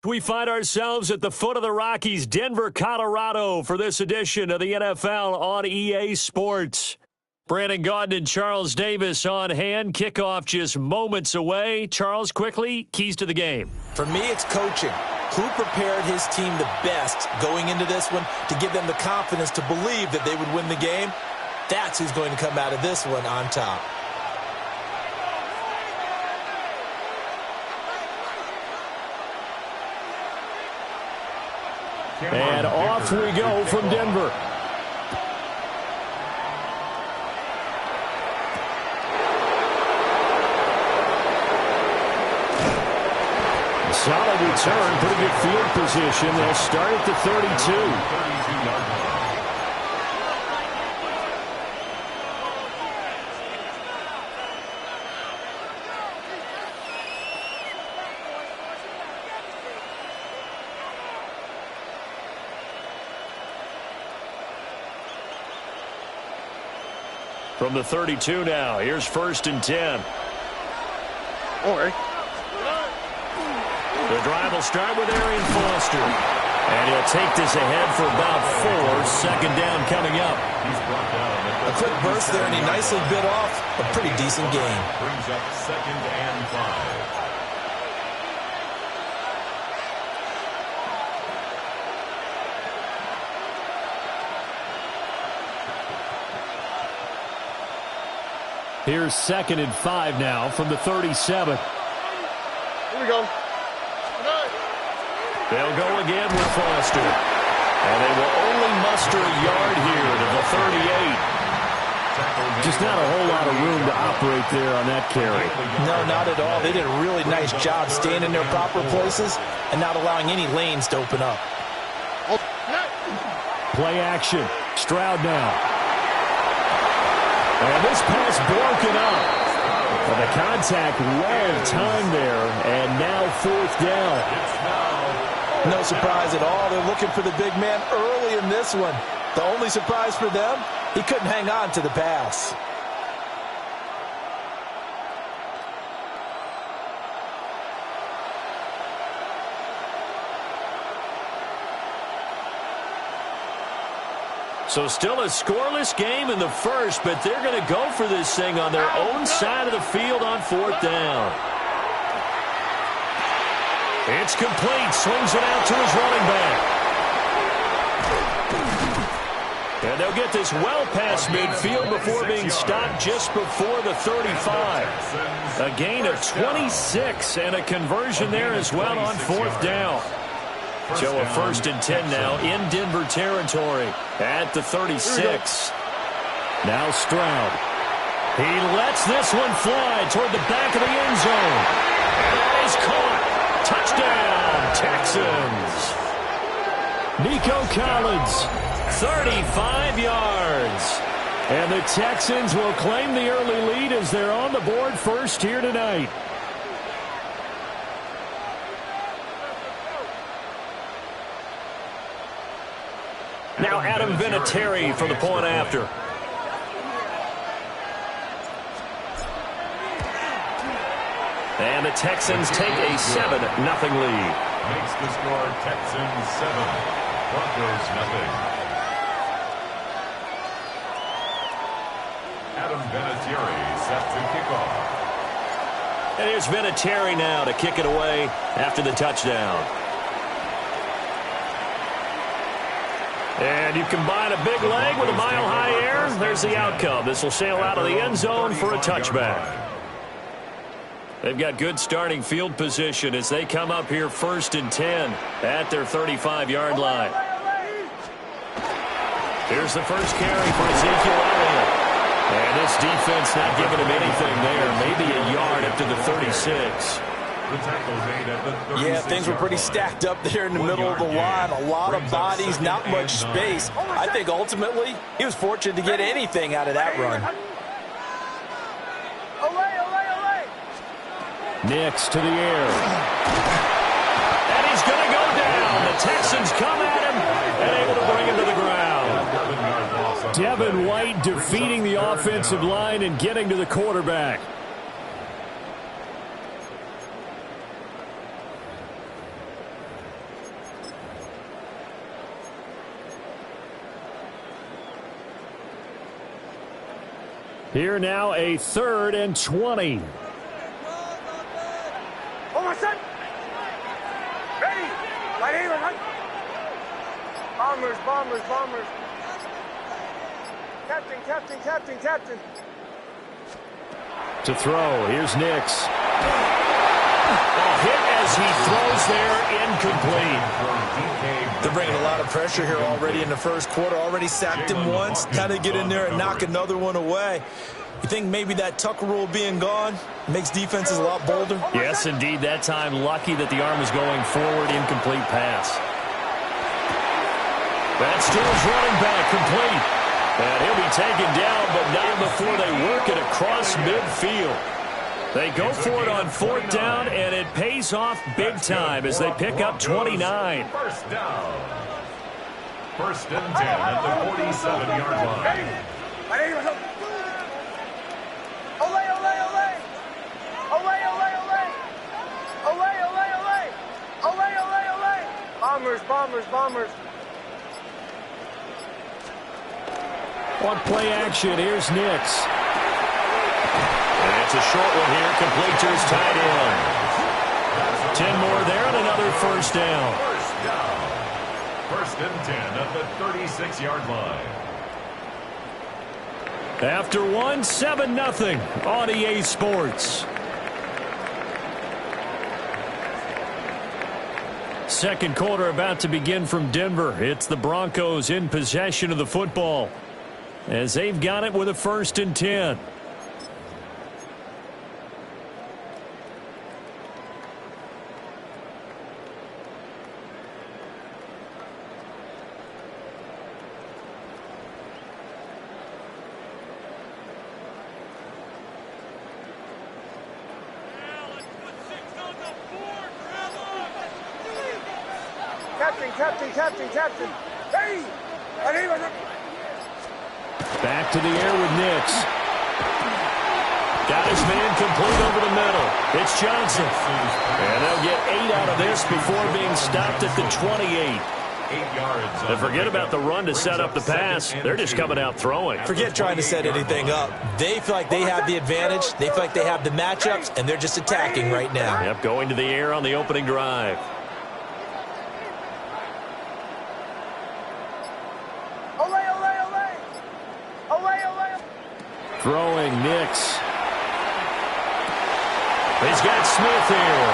We find ourselves at the foot of the Rockies, Denver, Colorado, for this edition of the NFL on EA Sports. Brandon Gaudin and Charles Davis on hand. Kickoff just moments away. Charles, quickly, keys to the game. For me, it's coaching. Who prepared his team the best going into this one to give them the confidence to believe that they would win the game? That's who's going to come out of this one on top. And off we go from Denver. Solid return, pretty good field position. They'll start at the 32. From the 32 now, here's 1st and 10. The drive will start with Arian Foster. And he'll take this ahead for about 4. Second down coming up. A quick burst there, and he nicely bit off a pretty decent gain. Brings up 2nd and 5. Here's 2nd and 5 now from the 37. Here we go. They'll go again with Foster. And they will only muster a yard here to the 38. Just not a whole lot of room to operate there on that carry. No, not at all. They did a really nice job staying in their proper places and not allowing any lanes to open up. Play action. Stroud now. And this pass broken up. Well, the contact well timed there, and now 4th down. No surprise at all. They're looking for the big man early in this one. The only surprise for them, he couldn't hang on to the pass. So still a scoreless game in the first, but they're going to go for this thing on their own side of the field on 4th down. It's complete. Swings it out to his running back. And they'll get this well past midfield before being stopped just before the 35. A gain of 26 and a conversion there as well on 4th down. So a 1st and 10 now in Denver territory at the 36. Now Stroud. He lets this one fly toward the back of the end zone. And that is caught. Touchdown, Texans. Nico Collins, 35 yards. And the Texans will claim the early lead as they're on the board first here tonight. Now Adam Vinatieri for the point after. And the Texans take a 7-0 lead. Makes the score Texans 7, Broncos 0. Adam Vinatieri set to kick off. And here's Vinatieri now to kick it away after the touchdown. And you combine a big leg with a mile-high air, there's the outcome. This will sail out of the end zone for a touchback. They've got good starting field position as they come up here 1st and 10 at their 35-yard line. Here's the first carry for Ezekiel Elliott. And this defense not giving him anything there. Maybe a yard up to the 36. Yeah, things were pretty stacked up there in the middle of the line. A lot of bodies, not much space. I think ultimately he was fortunate to get anything out of that run. Nix to the air. And he's going to go down. The Texans come at him and able to bring him to the ground. Devin White defeating the offensive line and getting to the quarterback. Here now, a 3rd and 20. Oh, my son. Ready. Right here, right. Bombers, bombers, bombers. Captain, captain, captain, captain. To throw, here's Nix. Hit as he throws there, incomplete. They're bringing a lot of pressure here already in the first quarter. Already sacked him once. Kind of get in there and knock another one away. You think maybe that Tucker rule being gone makes defenses a lot bolder? Yes, indeed. That time, lucky that the arm was going forward. Incomplete pass. That's to his running back, complete. And he'll be taken down, but not before they work it across midfield. They go for it on 4th down, and it pays off big time as they pick up 29. First down. 1st and 10 at the 47-yard line. Ole, ole, ole. Ole, ole, ole. Ole, ole, ole. Ole, ole, ole. Bombers, bombers, bombers. On play action, here's Nix. And it's a short one here, complete to his tight end. 10 more there and another 1st down. 1st and 10 at the 36-yard line. After 1, 7-0 on EA Sports. Second quarter about to begin from Denver. It's the Broncos in possession of the football as they've got it with a 1st and 10. Captain, captain, captain, captain. Hey! Back to the air with Nix. Got his man complete over the middle. It's Johnson. And they'll get 8 out of this before being stopped at the 28. 8 yards. And forget about the run to set up the pass. They're just coming out throwing. Forget trying to set anything up. They feel like they have the advantage. They feel like they have the matchups, and they're just attacking right now. Yep, going to the air on the opening drive. Throwing Nix. He's got Smith here.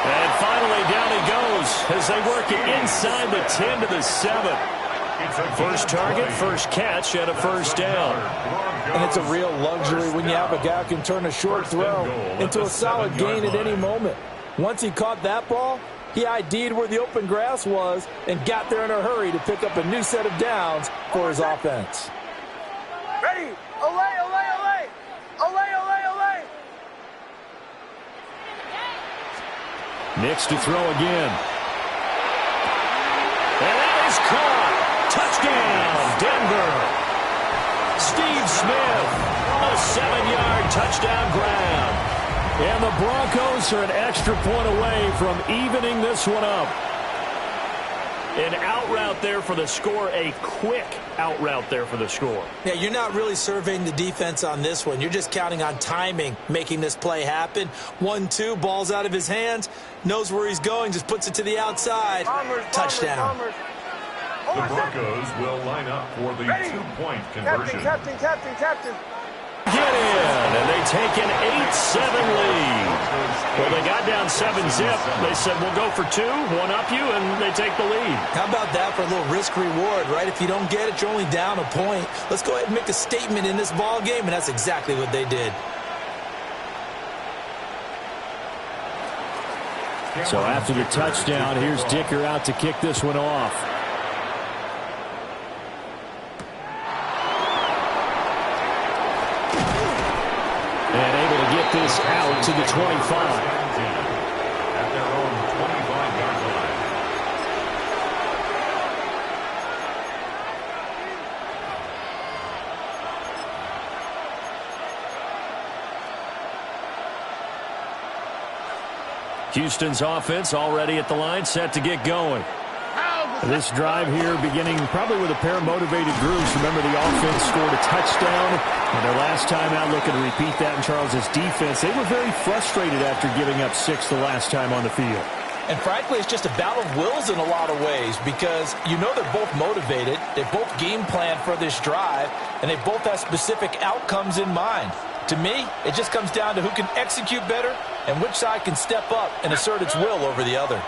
And finally down he goes as they work it inside the 10 to the 7. First target, first catch, and a 1st down. And it's a real luxury when you have a guy who can turn a short throw into a solid gain at any moment. Once he caught that ball, he ID'd where the open grass was and got there in a hurry to pick up a new set of downs for his offense. Ready? Ole, ole, ole. Ole, ole, ole. Nix to throw again. And that is caught. Touchdown, Denver. Steve Smith, a 7-yard touchdown grab. And the Broncos are an extra point away from evening this one up. An out route there for the score, a quick out route there for the score. Yeah, you're not really surveying the defense on this one. You're just counting on timing, making this play happen. 1-2, ball's out of his hands, knows where he's going, just puts it to the outside. Touchdown. The Broncos will line up for the 2-point conversion. Captain, captain, captain. Get in, and they take an 8-7 lead. Well, they got down 7-zip. They said, we'll go for 2, one up you, and they take the lead. How about that for a little risk-reward, right? If you don't get it, you're only down a point. Let's go ahead and make a statement in this ball game, and that's exactly what they did. So after the touchdown, here's Dicker out to kick this one off. And able to get this out to the 25. At their own 25-yard line. Houston's offense already at the line, set to get going. How This drive here beginning probably with a pair of motivated groups. Remember, the offense scored a touchdown, and their last time out looking to repeat that in Charles's defense. They were very frustrated after giving up 6 the last time on the field. And frankly, it's just a battle of wills in a lot of ways because you know they're both motivated, they both game plan for this drive, and they both have specific outcomes in mind. To me, it just comes down to who can execute better and which side can step up and assert its will over the other.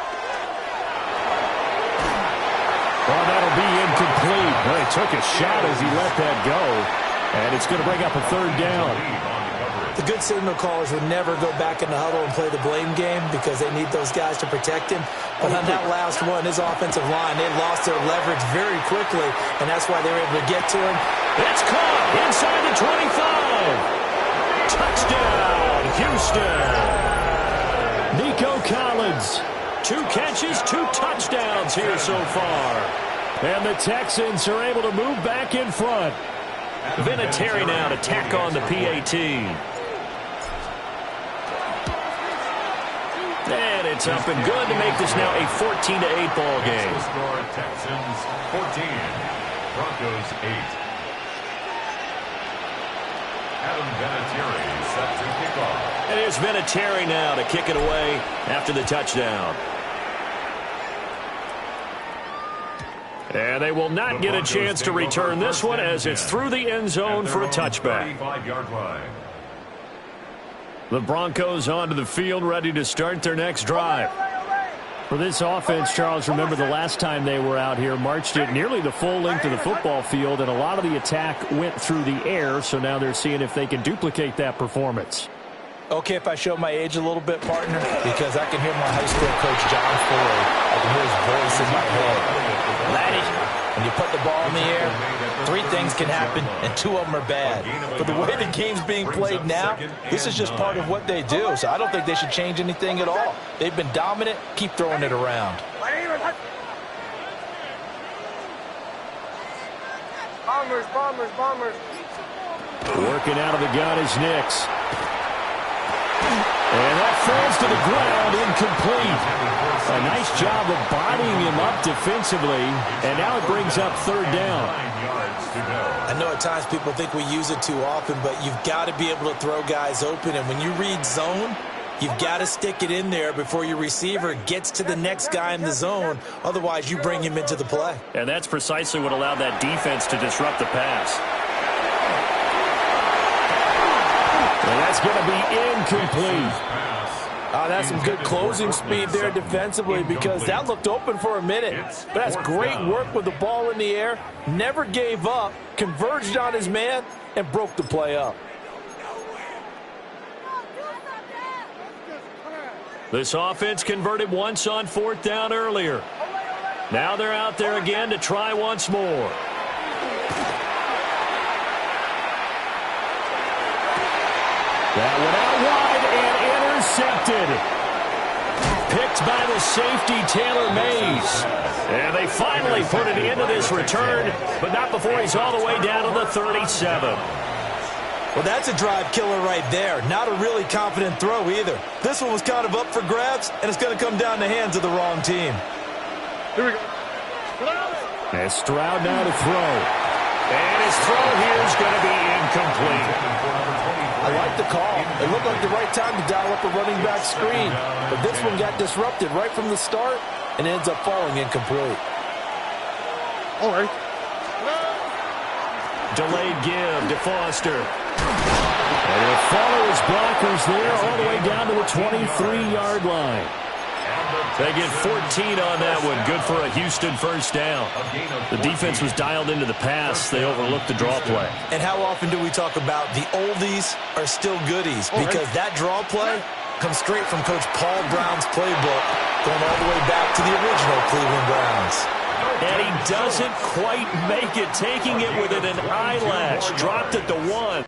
Well, that'll be incomplete. Well, he took a shot as he let that go, and it's going to bring up a 3rd down. The good signal callers would never go back in the huddle and play the blame game because they need those guys to protect him. But on that last one, his offensive line, they lost their leverage very quickly, and that's why they were able to get to him. It's caught inside the 25. Touchdown, Houston. Nico Collins. 2 catches, 2 touchdowns here so far. And the Texans are able to move back in front. Vinatieri now to tack on the PAT. And it's up and good to make this now a 14-8 ball game. Score Texans 14, Broncos 8. Adam Vinatieri set to kick off. And here's Vinatieri now to kick it away after the touchdown. And they will not get a chance to return this one as it's through the end zone for a touchback. 35-yard line. The Broncos onto the field, ready to start their next drive. For this offense, Charles, remember the last time they were out here, marched it nearly the full length of the football field, and a lot of the attack went through the air, so now they're seeing if they can duplicate that performance. Okay, if I show my age a little bit, partner, because I can hear my high school coach, John Floyd. I can hear his voice in my head. Laddie, when you put the ball in the air, 3 things can happen, and 2 of them are bad. But the way the game's being played now, this is just part of what they do, so I don't think they should change anything at all. They've been dominant. Keep throwing it around. Bombers, bombers, bombers. Working out of the gun is Nix. And that falls to the ground, incomplete. A nice job of bodying him up defensively, and now it brings up 3rd down. I know at times people think we use it too often, but you've got to be able to throw guys open, and when you read zone, you've got to stick it in there before your receiver gets to the next guy in the zone. Otherwise, you bring him into the play. And that's precisely what allowed that defense to disrupt the pass. And that's going to be incomplete. That's some good closing speed there defensively because that looked open for a minute. But that's great work with the ball in the air. Never gave up, converged on his man, and broke the play up. This offense converted once on 4th down earlier. Now they're out there again to try once more. That went out wide and intercepted. Picked by the safety, Taylor Mays. And they finally put it into this return, but not before he's all the way down to the 37. Well, that's a drive killer right there. Not a really confident throw either. This one was kind of up for grabs, and it's going to come down the hands of the wrong team. Here we go. And Stroud now to throw. And his throw here is going to be incomplete. I like the call. It looked like the right time to dial up a running back screen. But this one got disrupted right from the start and ends up falling incomplete. All right. Delayed give to Foster. And he'll follow his blockers there all the way down to the 23-yard line. They get 14 on that one. Good for a Houston 1st down. The defense was dialed into the pass. They overlooked the draw play. And how often do we talk about the oldies are still goodies? Because that draw play comes straight from Coach Paul Brown's playbook, going all the way back to the original Cleveland Browns. And he doesn't quite make it, taking it within an eyelash. Dropped at the 1.